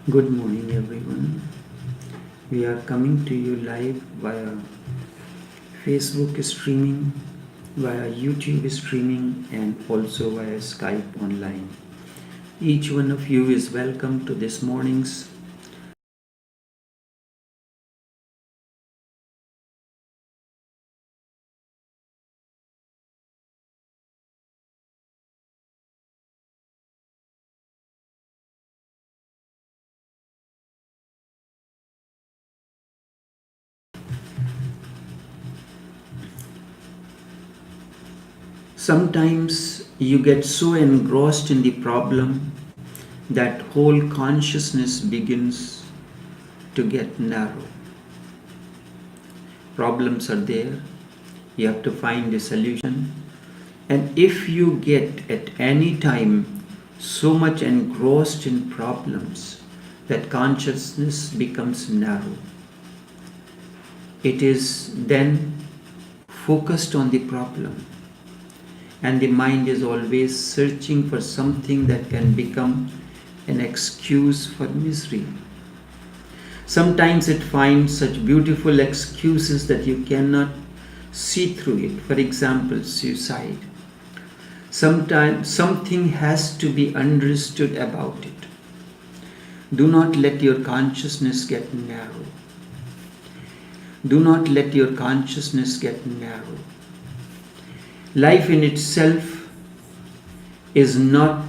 Good morning, everyone. We are coming to you live via Facebook streaming, via YouTube streaming, and also via Skype online. Each one of you is welcome to this morning's Sometimes you get so engrossed in the problem that whole consciousness begins to get narrow. Problems are there, you have to find a solution. And if you get at any time so much engrossed in problems that consciousness becomes narrow, it is then focused on the problem, and the mind is always searching for something that can become an excuse for misery. Sometimes it finds such beautiful excuses that you cannot see through it. For example, suicide. Sometimes something has to be understood about it. Do not let your consciousness get narrow. Do not let your consciousness get narrow. Life in itself is not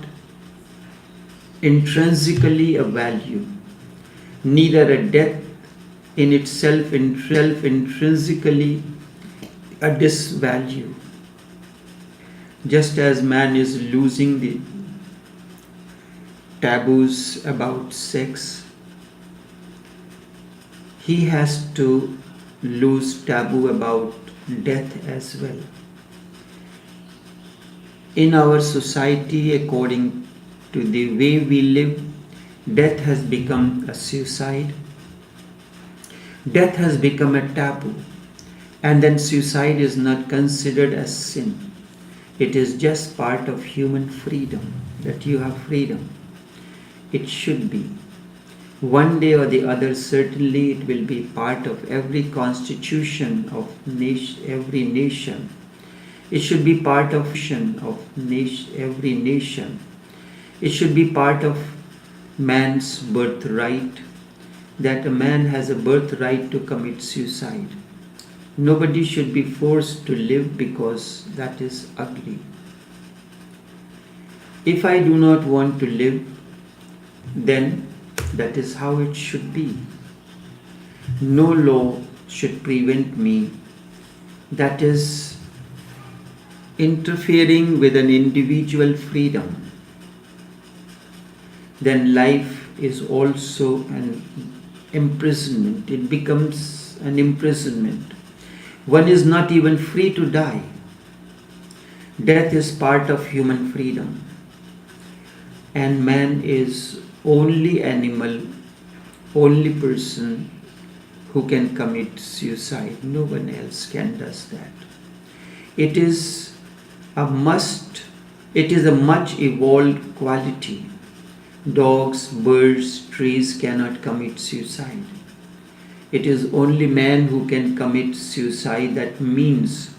intrinsically a value, neither a death in itself intrinsically a disvalue. Just as man is losing the taboos about sex, he has to lose taboo about death as well. In our society, according to the way we live, death has become a suicide. Death has become a taboo. And then suicide is not considered as sin. It is just part of human freedom, that you have freedom. It should be. One day or the other, certainly it will be part of every constitution of every nation. It should be part of every nation. It should be part of man's birthright, that a man has a birthright to commit suicide. Nobody should be forced to live because that is ugly. If I do not want to live, then that is how it should be. No law should prevent me. That is interfering with an individual freedom. Then life is also an imprisonment. It becomes an imprisonment. One is not even free to die. Death is part of human freedom. And man is only animal, only person who can commit suicide. No one else can do that. It is a must. It is a much evolved quality. Dogs, birds, trees cannot commit suicide. It is only man who can commit suicide. That means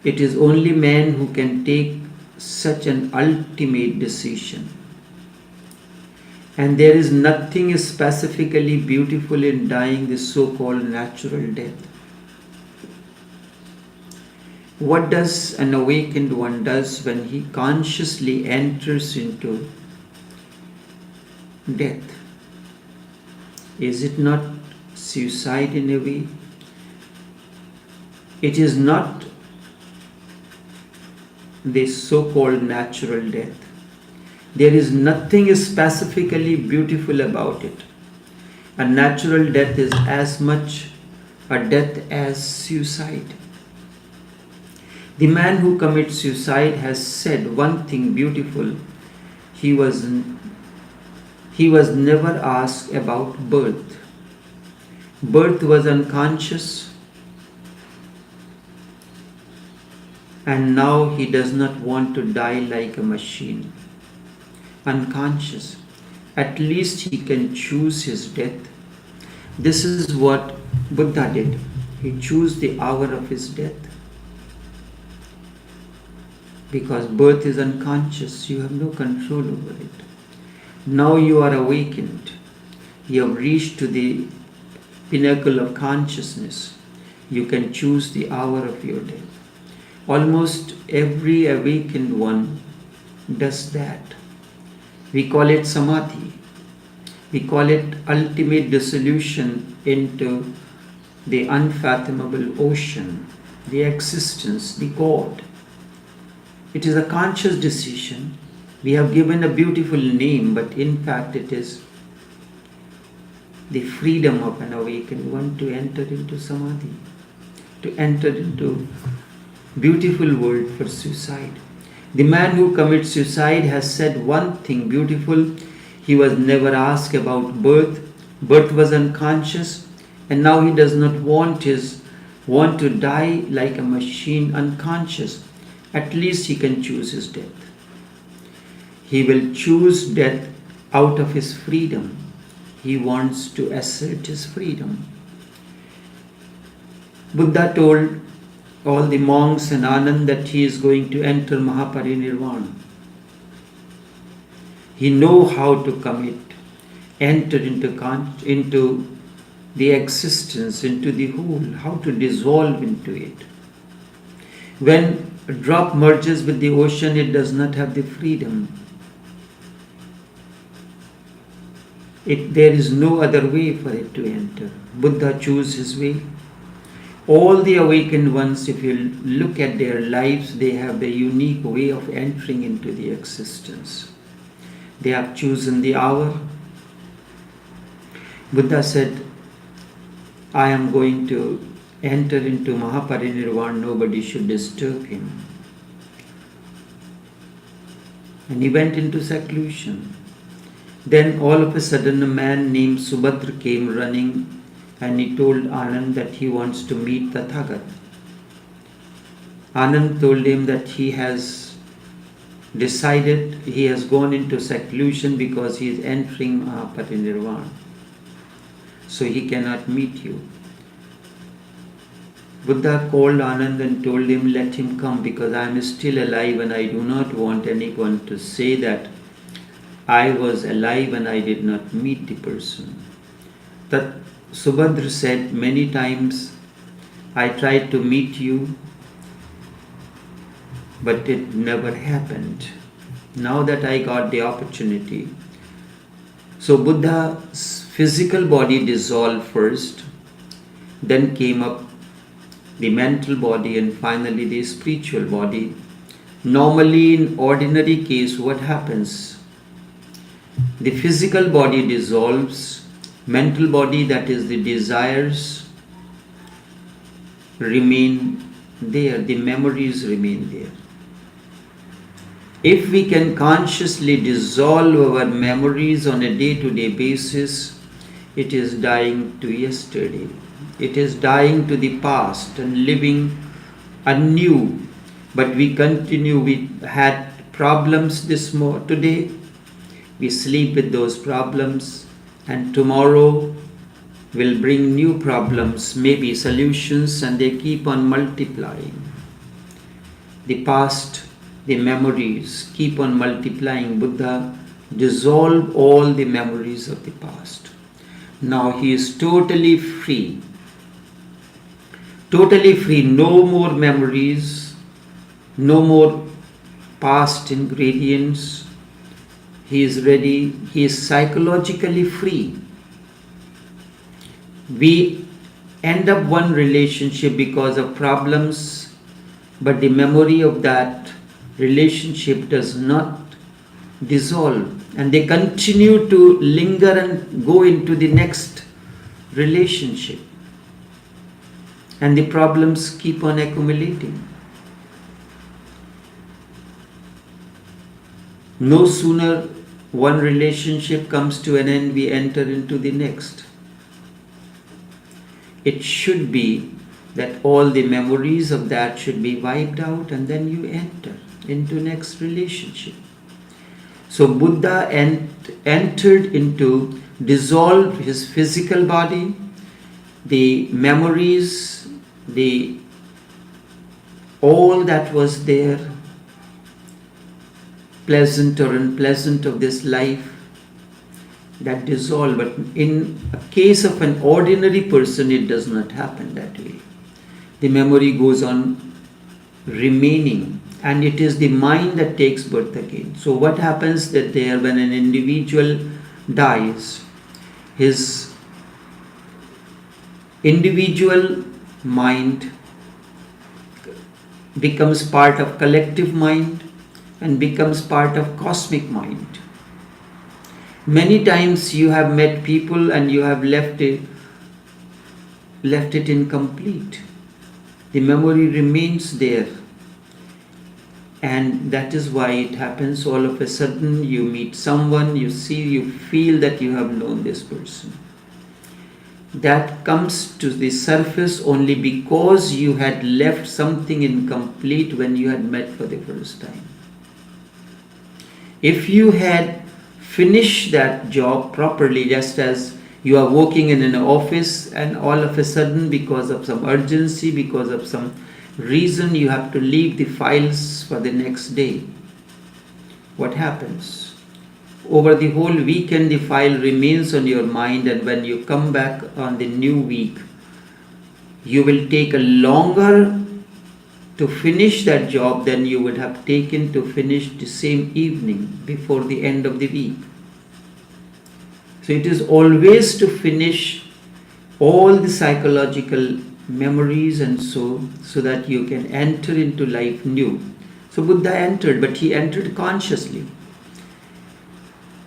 it is only man who can take such an ultimate decision. And there is nothing specifically beautiful in dying the so-called natural death. What does an awakened one does when he consciously enters into death? Is it not suicide in a way? It is not the so-called natural death. There is nothing specifically beautiful about it. A natural death is as much a death as suicide. The man who commits suicide has said one thing beautiful. He was never asked about birth. Birth was unconscious, and now he does not want to die like a machine. Unconscious. at least he can choose his death. This is what Buddha did. He chose the hour of his death. Because birth is unconscious, you have no control over it. Now you are awakened. You have reached to the pinnacle of consciousness. You can choose the hour of your death. Almost every awakened one does that. We call it samadhi. We call it ultimate dissolution into the unfathomable ocean, the existence, the God. It is a conscious decision. We have given a beautiful name, but in fact it is the freedom of an awakened one to enter into samadhi, to enter into beautiful word for suicide. The man who commits suicide has said one thing beautiful. He was never asked about birth. Birth was unconscious, and now he does not want to die like a machine, unconscious. At least he can choose his death. He will choose death out of his freedom. He wants to assert his freedom. Buddha told all the monks and Anand that he is going to enter Mahaparinirvana. He knows how to commit, enter into the existence, into the whole, how to dissolve into it. When a drop merges with the ocean, it does not have the freedom. There is no other way for it to enter. Buddha chose his way. All the awakened ones, if you look at their lives, they have the unique way of entering into the existence. They have chosen the hour. Buddha said, I am going to enter into Mahaparinirvana, nobody should disturb him. And he went into seclusion. Then all of a sudden a man named Subhadra came running, and he told Anand that he wants to meet Tathagat. Anand told him that he has decided, he has gone into seclusion because he is entering Mahaparinirvana. So he cannot meet you. Buddha called Anand and told him, let him come, because I am still alive and I do not want anyone to say that I was alive and I did not meet the person. That Subhadra said many times, I tried to meet you, but it never happened. Now that I got the opportunity. So Buddha's physical body dissolved first, then came up the mental body, and finally the spiritual body. Normally, in ordinary case, what happens? The physical body dissolves, mental body, that is the desires, remain there, the memories remain there. If we can consciously dissolve our memories on a day-to-day basis, it is dying to yesterday. It is dying to the past and living anew. But we continue, we had problems today, we sleep with those problems, and tomorrow will bring new problems, maybe solutions, and they keep on multiplying. The past, the memories keep on multiplying. Buddha dissolved all the memories of the past. Now he is totally free. Totally free, no more memories, no more past ingredients. He is ready, he is psychologically free. We end up one relationship because of problems, but the memory of that relationship does not dissolve, and they continue to linger and go into the next relationship. And the problems keep on accumulating. No sooner one relationship comes to an end, we enter into the next. It should be that all the memories of that should be wiped out, and then you enter into next relationship. So Buddha entered into, dissolved his physical body, the memories, the all that was there, pleasant or unpleasant of this life, that dissolve. But in a case of an ordinary person, it does not happen that way. The memory goes on remaining, and it is the mind that takes birth again. So what happens that there, when an individual dies, his individual mind becomes part of collective mind and becomes part of cosmic mind. Many times you have met people and you have left it incomplete. The memory remains there, and that is why it happens all of a sudden. You meet someone, you see, you feel that you have known this person. That comes to the surface only because you had left something incomplete when you had met for the first time. If you had finished that job properly, just as you are working in an office and all of a sudden, because of some urgency, because of some reason, you have to leave the files for the next day, what happens? Over the whole weekend, the file remains on your mind, and when you come back on the new week, you will take a longer to finish that job than you would have taken to finish the same evening before the end of the week. So it is always to finish all the psychological memories and so that you can enter into life new. So Buddha entered, but he entered consciously.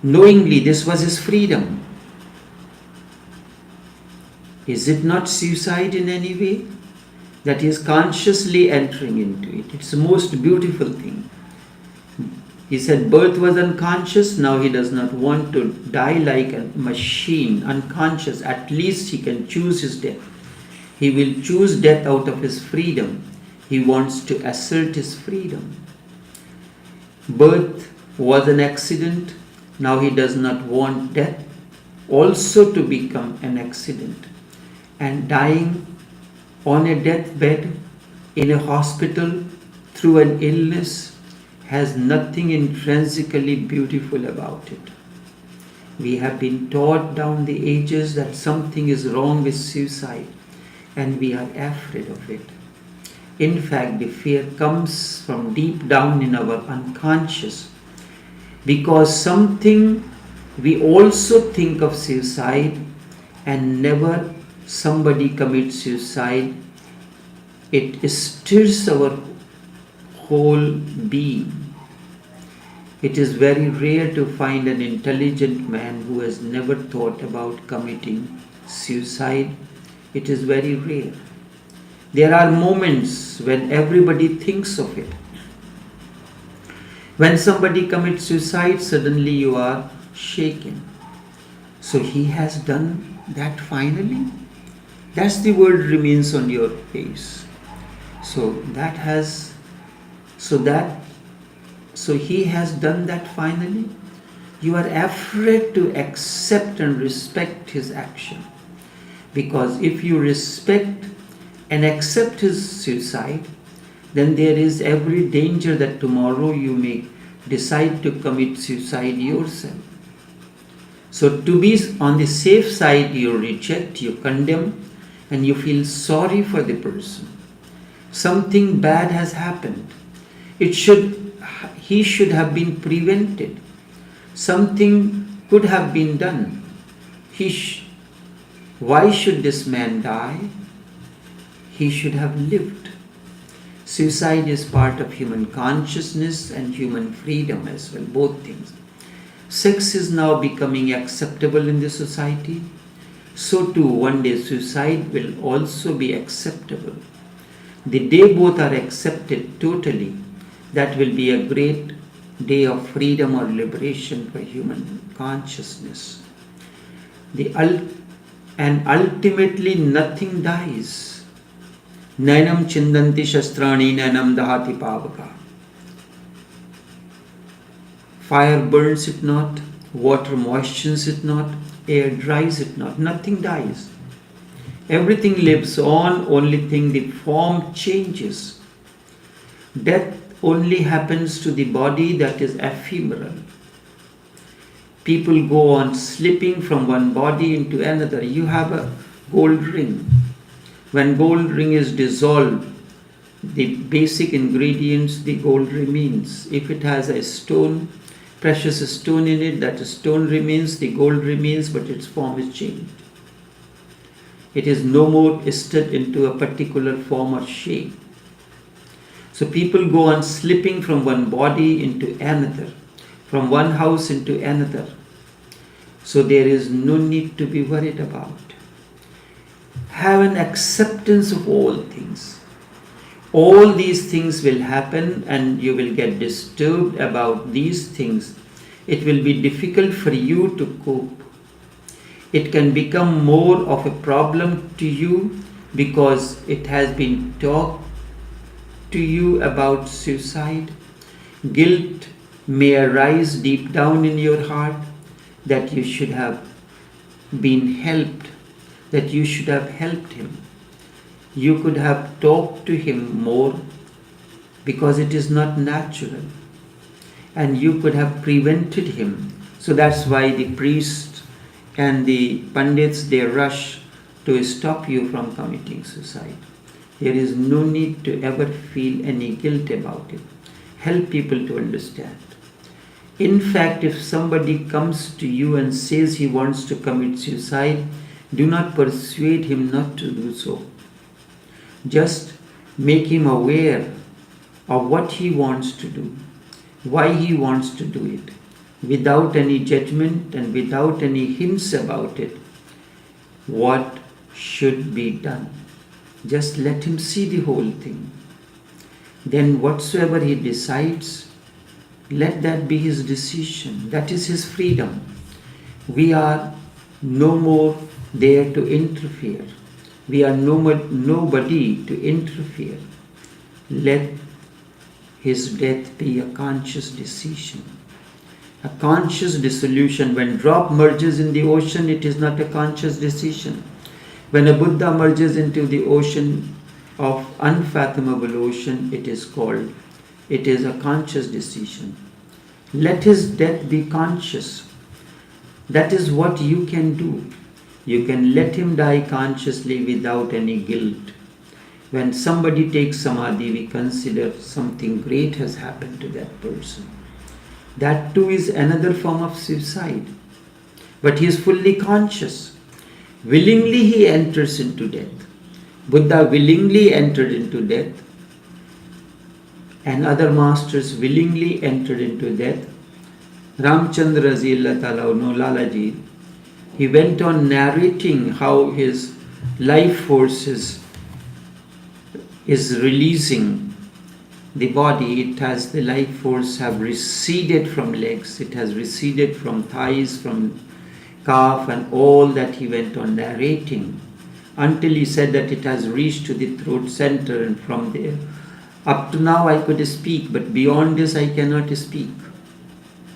Knowingly, this was his freedom. Is it not suicide in any way? That he is consciously entering into it. It's the most beautiful thing. He said birth was unconscious, now he does not want to die like a machine, unconscious. At least he can choose his death. He will choose death out of his freedom. He wants to assert his freedom. Birth was an accident, now he does not want death also to become an accident. And dying on a deathbed in a hospital through an illness has nothing intrinsically beautiful about it. We have been taught down the ages that something is wrong with suicide, and we are afraid of it. In fact, the fear comes from deep down in our unconscious, because something we also think of suicide, and never somebody commits suicide. It stirs our whole being. It is very rare to find an intelligent man who has never thought about committing suicide. It is very rare. There are moments when everybody thinks of it. When somebody commits suicide, suddenly you are shaken. So he has done that finally. That's the word remains on your face. So he has done that finally. You are afraid to accept and respect his action. Because if you respect and accept his suicide, then there is every danger that tomorrow you may decide to commit suicide yourself. So to be on the safe side, you reject, you condemn, and you feel sorry for the person. Something bad has happened. He should have been prevented. Something could have been done. Why should this man die? He should have lived. Suicide is part of human consciousness and human freedom as well, both things. Sex is now becoming acceptable in the society. So too, one day suicide will also be acceptable. The day both are accepted totally, that will be a great day of freedom or liberation for human consciousness. And ultimately nothing dies. Nainam chindanti shastrani nainam dahati pavaka. Fire burns it not, water moistens it not, air dries it not, nothing dies. Everything lives on, only thing the form changes. Death only happens to the body that is ephemeral. People go on slipping from one body into another. You have a gold ring. When gold ring is dissolved, the basic ingredients, the gold remains. If it has a stone, precious stone in it, that stone remains, the gold remains, but its form is changed. It is no more stirred into a particular form or shape. So people go on slipping from one body into another, from one house into another. So there is no need to be worried about. Have an acceptance of all things. All these things will happen and you will get disturbed about these things. It will be difficult for you to cope. It can become more of a problem to you because it has been talked to you about suicide. Guilt may arise deep down in your heart that you should have been helped, that you should have helped him. You could have talked to him more because it is not natural. And you could have prevented him. So that's why the priests and the pandits, they rush to stop you from committing suicide. There is no need to ever feel any guilt about it. Help people to understand. In fact, if somebody comes to you and says he wants to commit suicide, do not persuade him not to do so. Just make him aware of what he wants to do, why he wants to do it, without any judgment and without any hints about it, what should be done. Just let him see the whole thing. Then whatsoever he decides, let that be his decision. That is his freedom. We are no more there to interfere. We are nobody to interfere. Let his death be a conscious decision. A conscious dissolution. When drop merges in the ocean, it is not a conscious decision. When a Buddha merges into the ocean of unfathomable ocean, it is a conscious decision. Let his death be conscious. That is what you can do. You can let him die consciously without any guilt. When somebody takes samadhi, we consider something great has happened to that person. That too is another form of suicide. But he is fully conscious. Willingly he enters into death. Buddha willingly entered into death. And other masters willingly entered into death. Ramchandra Ji, Lalaji, he went on narrating how his life force is releasing the body. It has the life force have receded from legs, it has receded from thighs, from calf, and all that he went on narrating until he said that it has reached to the throat center, and from there up to now I could speak, but beyond this I cannot speak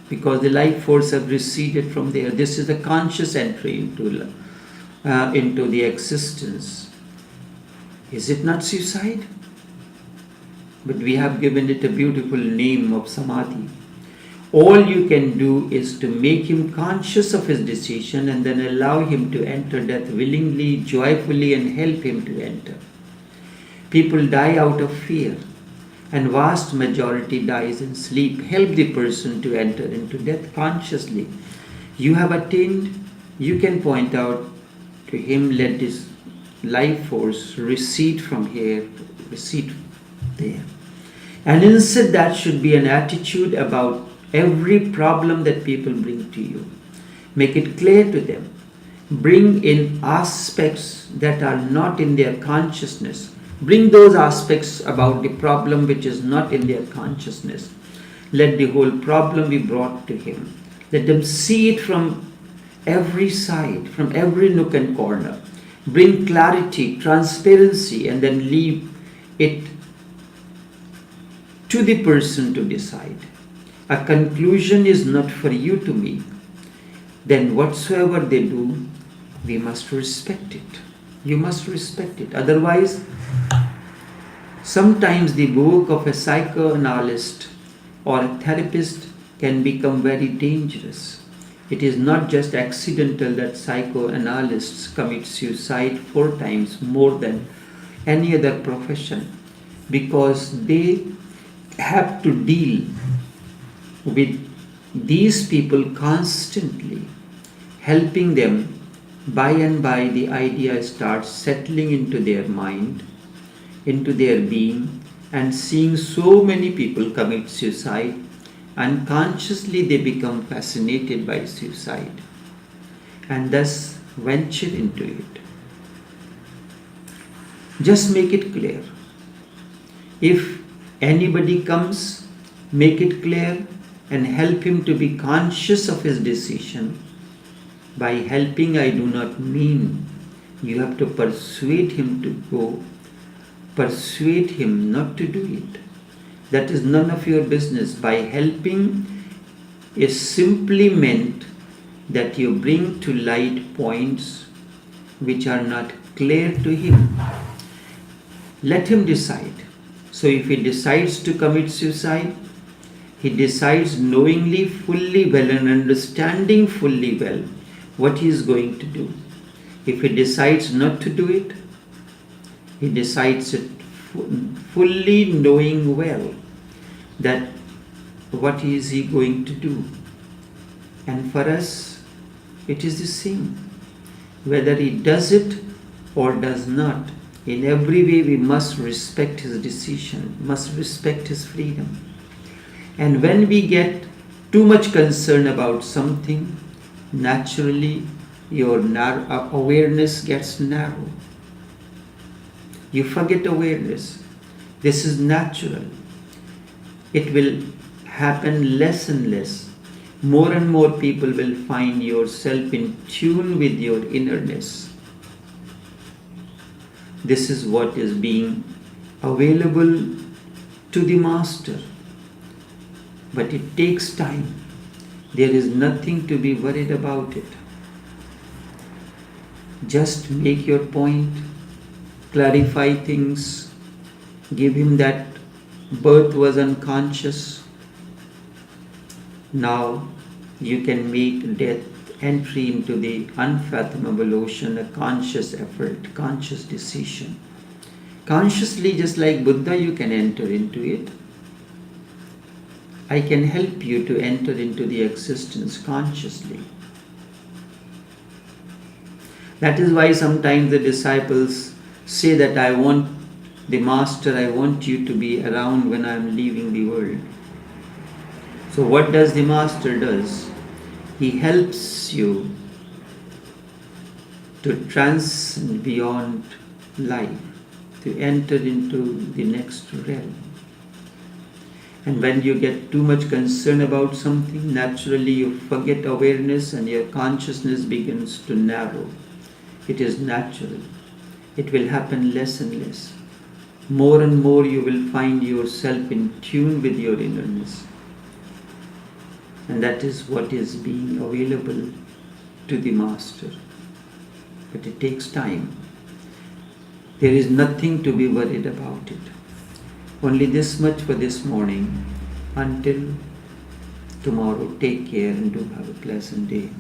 because the life force have receded from there. This is a conscious entry into the existence. Is it not suicide? But we have given it a beautiful name of samadhi. All you can do is to make him conscious of his decision and then allow him to enter death willingly, joyfully, and help him to enter. People die out of fear, and vast majority dies in sleep. Help the person to enter into death consciously. You have attained, you can point out to him, let this life force recede from here, recede there. And instead that should be an attitude about every problem that people bring to you. Make it clear to them. Bring in aspects that are not in their consciousness. Bring those aspects about the problem which is not in their consciousness. Let the whole problem be brought to him. Let them see it from every side, from every nook and corner. Bring clarity, transparency, and then leave it to the person to decide. a conclusion is not for you to make, then whatsoever they do, we must respect it. You must respect it. Otherwise, sometimes the work of a psychoanalyst or a therapist can become very dangerous. It is not just accidental that psychoanalysts commit suicide 4 times more than any other profession, because they have to deal with these people constantly, helping them. By and by, the idea starts settling into their mind, into their being, and seeing so many people commit suicide, unconsciously they become fascinated by suicide and thus venture into it. Just make it clear. If anybody comes, make it clear and help him to be conscious of his decision. By helping, I do not mean you have to persuade him to go. Persuade him not to do it. That is none of your business. By helping is simply meant that you bring to light points which are not clear to him. Let him decide. So if he decides to commit suicide, he decides knowingly, fully well, and understanding fully well what he is going to do. If he decides not to do it, he decides it fully knowing well that what is he going to do. And for us, it is the same. Whether he does it or does not, in every way we must respect his decision, must respect his freedom. And when we get too much concern about something, naturally your awareness gets narrow. You forget awareness. This is natural. It will happen less and less. More and more people will find yourself in tune with your innerness. This is what is being available to the master. But it takes time. There is nothing to be worried about it. Just make your point, clarify things, give him that birth was unconscious. Now you can make death entry into the unfathomable ocean, a conscious effort, conscious decision. Consciously, just like Buddha, you can enter into it. I can help you to enter into the existence consciously. That is why sometimes the disciples say that I want the master, I want you to be around when I am leaving the world. So what does the master does? He helps you to transcend beyond life, to enter into the next realm. And when you get too much concern about something, naturally you forget awareness and your consciousness begins to narrow. It is natural. It will happen less and less. More and more you will find yourself in tune with your innerness. And that is what is being available to the master. But it takes time. There is nothing to be worried about it. Only this much for this morning. Until tomorrow, take care and do have a pleasant day.